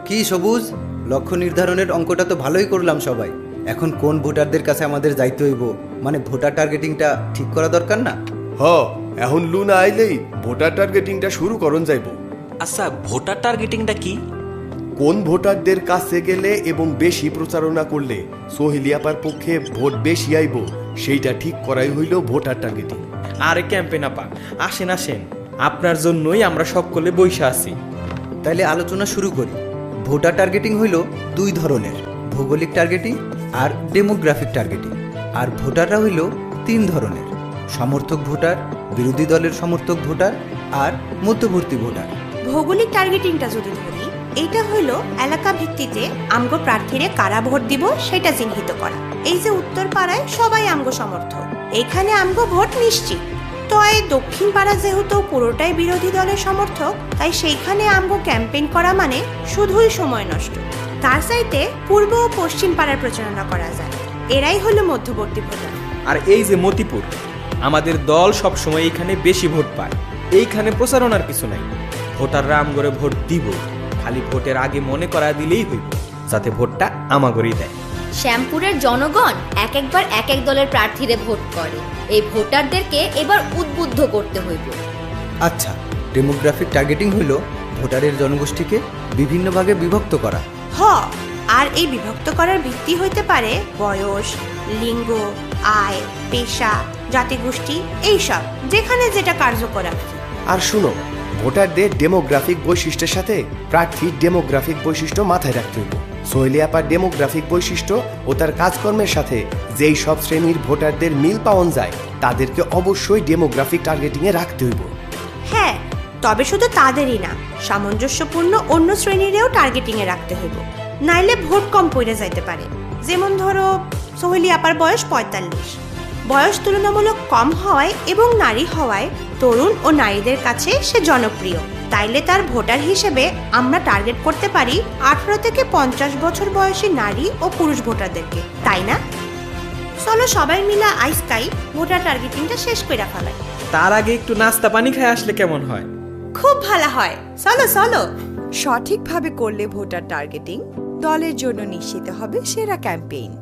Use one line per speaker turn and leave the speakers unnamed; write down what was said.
কি সবুজ, লক্ষ্য নির্ধারণের অঙ্কটা তো ভালোই করলাম সবাই। এখন কোন ভোটারদের কাছে আমাদের যাইতে হইব, মানে ভোটার টার্গেটিংটা ঠিক করা দরকার না?
এখন লুনা আইলেই ভোটার টার্গেটিংটা শুরু করন যাইব।
আচ্ছা, ভোটার টার্গেটিংটা কি?
কোন ভোটারদের কাছে গেলে এবং বেশি প্রচারণা করলে সোহেলিয়াপার পক্ষে ভোট বেশি আইব, সেইটা ঠিক করাই হইল ভোটার টার্গেটিং।
আরে ক্যাম্পেন আপা, আসেন আসেন, আপনার জন্যই আমরা সকলে বইসা আছি।
তাইলে আলোচনা শুরু করি। ভোটার টার্গেটিং হইল দুই ধরনের, ভৌগোলিক টার্গেটিং আর ডেমোগ্রাফিক টার্গেটিং। আর ভোটাররা হইল তিন ধরনের, সমর্থক ভোটার, বিরোধী দলের সমর্থক ভোটার আর মধ্যবর্তী ভোটার।
ভৌগোলিক টার্গেটিংটা যদি ধরি, এইটা হইল এলাকা ভিত্তিতে আমগো প্রার্থীরে কারা ভোট দিব সেটা চিহ্নিত করা। এই যে উত্তর পাড়ায় সবাই আমগো সমর্থক, এইখানে আমগো ভোট নিশ্চিত। তয় দক্ষিণ পাড়া যেহেতু পুরোটাই বিরোধী দলের সমর্থক, তাই সেইখানে আমগো ক্যাম্পেইন করা মানে শুধুই সময় নষ্ট। তার চাইতে পূর্ব ও পশ্চিম পাড়ার প্রচারণা করা যায়, এরাই হলো মধ্যবর্তী ভোটার।
আর এই যে মতিপুর, আমাদের দল সবসময় এইখানে বেশি ভোট পায়। এইখানে প্রচারণার কিছু নাই, ভোটাররা আমগরে ভোট দিব, খালি ভোটের আগে মনে করা দিলেই হইব যাতে ভোটটা আমাগরেই দেয়।
শ্যামপুরের জনগণ একবার এক এক দলের প্রার্থীরে ভোট করে, এই ভোটারদেরকে এবার উদ্বুদ্ধ করতে হইব।
আচ্ছা, ডেমোগ্রাফিক টার্গেটিং হইল ভোটারের জনগোষ্ঠীকে বিভিন্ন ভাগে বিভক্ত করা।
আর এই বিভক্ত করার ভিত্তি হইতে পারে বয়স, লিঙ্গ, আয়, পেশা, জাতিগোষ্ঠী, এইসব, যেখানে যেটা কার্যকর আর কি।
আর শুনো, ভোটারদের ডেমোগ্রাফিক বৈশিষ্ট্যের সাথে প্রার্থীর ডেমোগ্রাফিক বৈশিষ্ট্য মাথায় রাখতে হইব। সোহেলিয়াপার ডেমোগ্রাফিক বৈশিষ্ট্য ও তার কাজকর্মের সাথে যেই সব শ্রেণীর ভোটারদের মিল পাওয়া যায়, তাদেরকে অবশ্যই ডেমোগ্রাফিক টার্গেটিংয়ে রাখতে হইব।
হ্যাঁ, তবে শুধু তাদেরই না, সামঞ্জস্যপূর্ণ অন্য শ্রেণীরেও টার্গেটিংয়ে রাখতে হইব, নাইলে ভোট কম পড়ে যাইতে পারে। যেমন ধরো, সোহেলি আপার বয়স 45, বয়স তুলনামূলক কম হওয়ায় এবং নারী হওয়ায় তরুণ ও নারীদের কাছে সে জনপ্রিয়। তাইলে তার ভোটার হিসেবে আমরা টার্গেট করতে পারি 18 থেকে 50 বছর বয়সী নারী ও পুরুষ ভোটারদেরকে, তাই না? চলো সবাই মিলে আইসকাই ভোটার টার্গেটিংটা শেষ করে ফেলাই।
তার আগে একটু নাস্তা পানি খেয়ে আসলে কেমন হয়?
খুব ভালো হয়, চলো চলো।
সঠিকভাবে করলে ভোটার টার্গেটিং দলের জন্য নিশ্চিত হবে সেরা ক্যাম্পেইন।